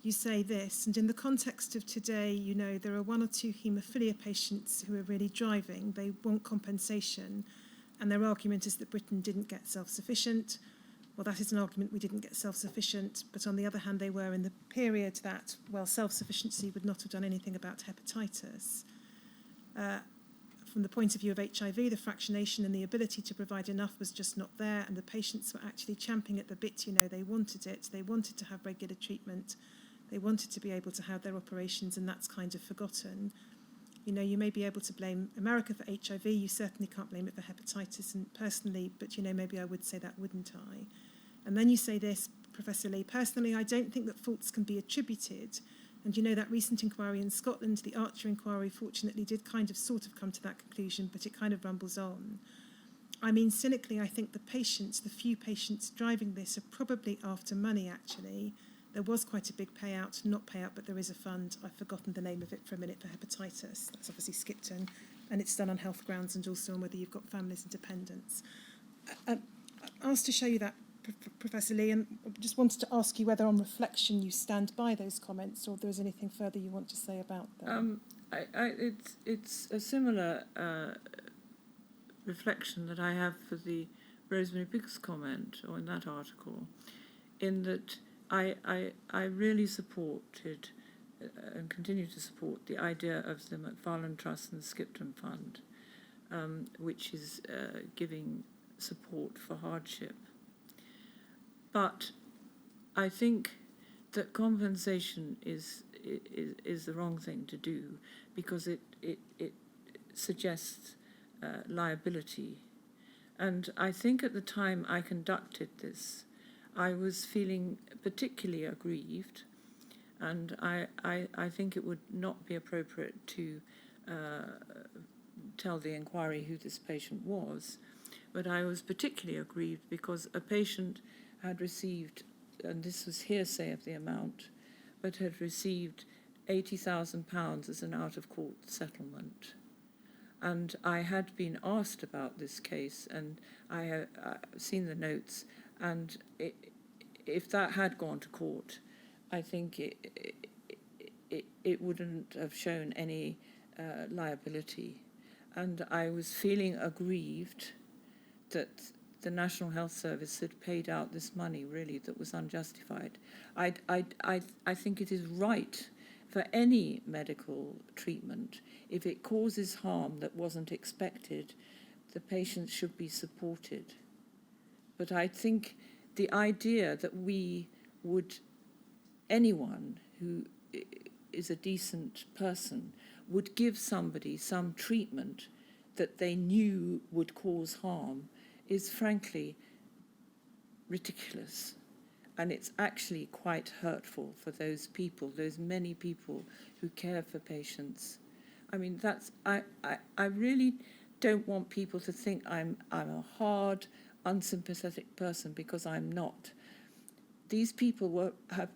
You say this, and in the context of today, you know, there are 1 or 2 haemophilia patients who are really driving. They want compensation, and their argument is that Britain didn't get self-sufficient. Well, that is an argument, we didn't get self-sufficient, but on the other hand, they were in the period that, well, self-sufficiency would not have done anything about hepatitis. From the point of view of HIV, the fractionation and the ability to provide enough was just not there, and the patients were actually champing at the bit, you know, they wanted it, they wanted to have regular treatment, they wanted to be able to have their operations, and that's kind of forgotten. You know, you may be able to blame America for HIV, you certainly can't blame it for hepatitis, and personally, but, you know, maybe I would say that, wouldn't I? And then you say this, Professor Lee, personally, I don't think that faults can be attributed. And you know, that recent inquiry in Scotland, the Archer inquiry, fortunately did kind of sort of come to that conclusion, but it kind of rumbles on. I mean, cynically, I think the patients, the few patients driving this, are probably after money, actually. There was quite a big payout, not payout, but there is a fund. I've forgotten the name of it for a minute, for hepatitis. That's obviously Skipton, and it's done on health grounds and also on whether you've got families and dependents. I asked to show you that, Professor Lee, and I just wanted to ask you whether on reflection you stand by those comments, or if there is anything further you want to say about them. It's a similar reflection that I have for the Rosemary Biggs comment, or in that article, in that I really supported and continue to support the idea of the Macfarlane Trust and the Skipton Fund, which is giving support for hardship. But I think that compensation is the wrong thing to do, because it suggests liability. And I think at the time I conducted this, I was feeling particularly aggrieved, and I think it would not be appropriate to tell the inquiry who this patient was, but I was particularly aggrieved because a patient had received, and this was hearsay of the amount, but had received £80,000 as an out-of-court settlement. And I had been asked about this case, and I had seen the notes, and if that had gone to court, I think it wouldn't have shown any liability. And I was feeling aggrieved that the National Health Service had paid out this money, really, that was unjustified. I think it is right for any medical treatment, if it causes harm that wasn't expected, the patient should be supported. But I think the idea that anyone who is a decent person would give somebody some treatment that they knew would cause harm is frankly ridiculous, and it's actually quite hurtful for those people, those many people who care for patients. I mean, I really don't want people to think I'm a hard, unsympathetic person, because I'm not. These people have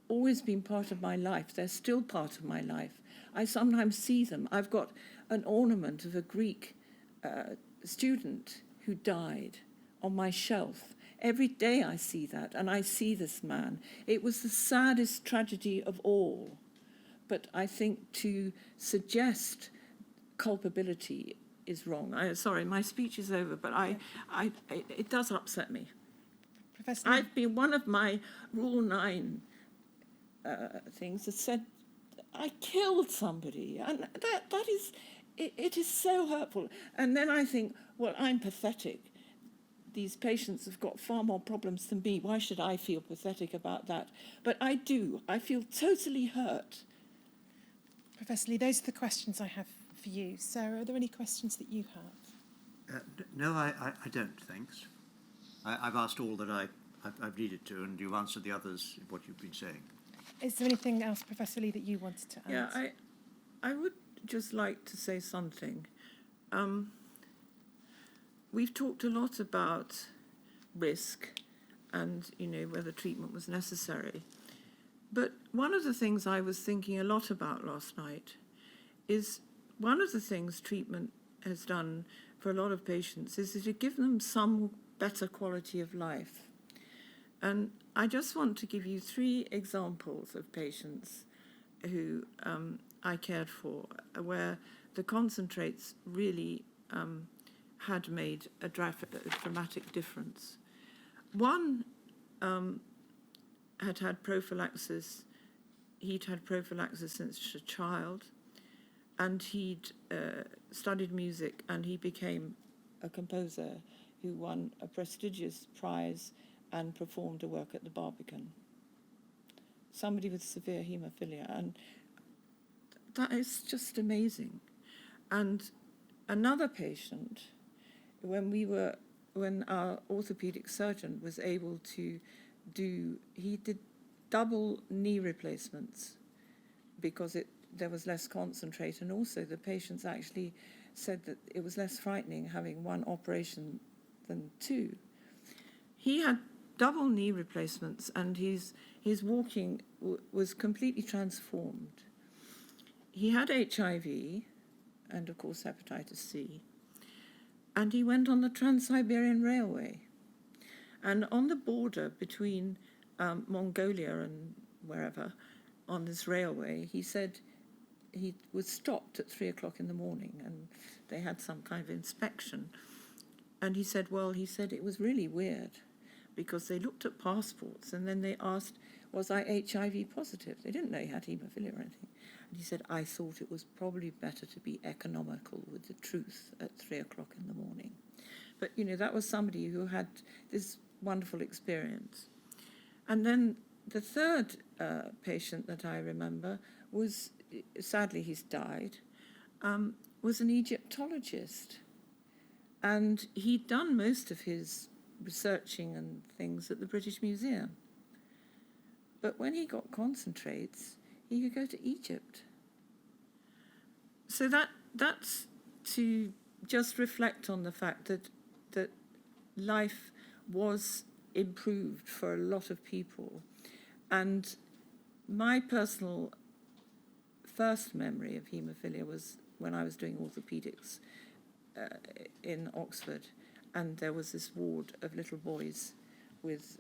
always been part of my life. They're still part of my life. I sometimes see them. I've got an ornament of a Greek student who died on my shelf. Every day I see that, and I see this man. It was the saddest tragedy of all. But I think to suggest culpability is wrong. Sorry, my speech is over, but it does upset me. Professor, I've been one of my Rule 9 things that said I killed somebody, and that is, it is so hurtful. And then I think, well, I'm pathetic. These patients have got far more problems than me. Why should I feel pathetic about that? But I do. I feel totally hurt. Professor Lee, those are the questions I have for you. Sarah, are there any questions that you have? No, I don't, thanks. I've asked all that I've needed to, and you've answered the others, what you've been saying. Is there anything else, Professor Lee, that you wanted to add? Yeah, I would just like to say something. We've talked a lot about risk and, whether treatment was necessary. But one of the things I was thinking a lot about last night is one of the things treatment has done for a lot of patients is to give them some better quality of life. And I just want to give you 3 examples of patients who I cared for, where the concentrates really had made a dramatic difference. One had prophylaxis. He'd had prophylaxis since a child, and he'd studied music, and he became a composer who won a prestigious prize and performed a work at the Barbican. Somebody with severe haemophilia, and that is just amazing. And another patient, when our orthopedic surgeon was able to he did double knee replacements because there was less concentrate, and also the patients actually said that it was less frightening having 1 operation than 2. He had double knee replacements, and his walking was completely transformed. He had HIV and, of course, hepatitis C, and he went on the Trans-Siberian Railway. And on the border between Mongolia and wherever, on this railway, he said he was stopped at 3 o'clock in the morning, and they had some kind of inspection. And he said it was really weird, because they looked at passports, and then they asked, was I HIV positive? They didn't know he had haemophilia or anything. And he said, I thought it was probably better to be economical with the truth at 3 o'clock in the morning. But, that was somebody who had this wonderful experience. And then the third patient that I remember was, sadly he's died, was an Egyptologist. And he'd done most of his researching and things at the British Museum. But when he got concentrates, he could go to Egypt. So that's to just reflect on the fact that life was improved for a lot of people. And my personal first memory of haemophilia was when I was doing orthopedics in Oxford, and there was this ward of little boys with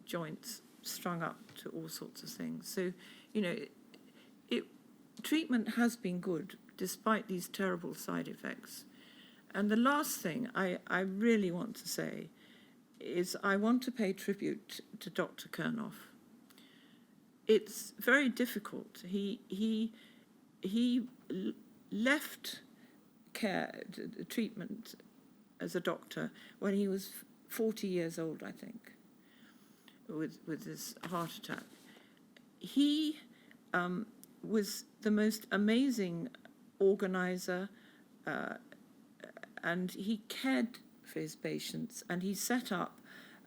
joints strung up to all sorts of things. So, treatment has been good despite these terrible side effects. And the last thing I really want to say is I want to pay tribute to Dr. Kernoff. It's very difficult. He left treatment as a doctor when he was 40 years old, I think, with this heart attack. He was the most amazing organizer, and he cared for his patients, and he set up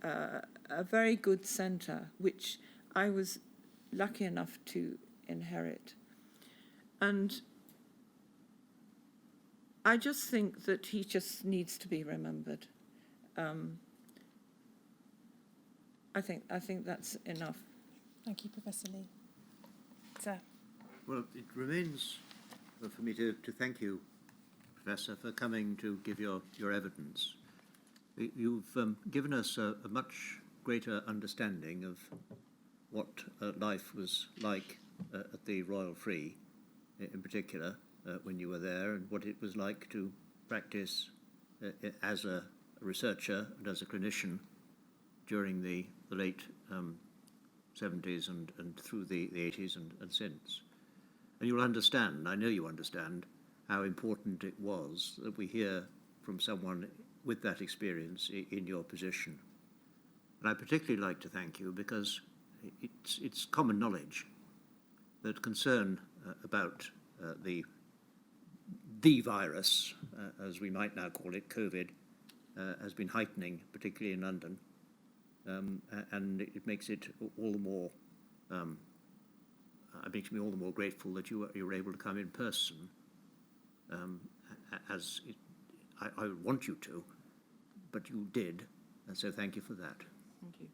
a very good centre, which I was lucky enough to inherit. And I just think that he just needs to be remembered. I think that's enough. Thank you, Professor Lee. Sir. Well, it remains for me to thank you, Professor, for coming to give your evidence. You've given us a much greater understanding of what life was like at the Royal Free, in particular, when you were there, and what it was like to practice as a researcher and as a clinician during the late 70s and through the 80s and since. And you'll understand, I know you understand, how important it was that we hear from someone with that experience in your position. And I particularly like to thank you because it's common knowledge that concern about the virus, as we might now call it, COVID, has been heightening, particularly in London, and it makes it all the more. It makes me all the more grateful that you were able to come in person, as I would want you to, but you did, and so thank you for that. Thank you.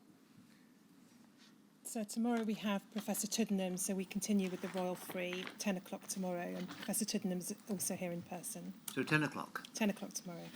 So tomorrow we have Professor Tuddenham, so we continue with the Royal Free, 10 o'clock tomorrow, and Professor Tuddenham's also here in person. So 10 o'clock. 10 o'clock tomorrow.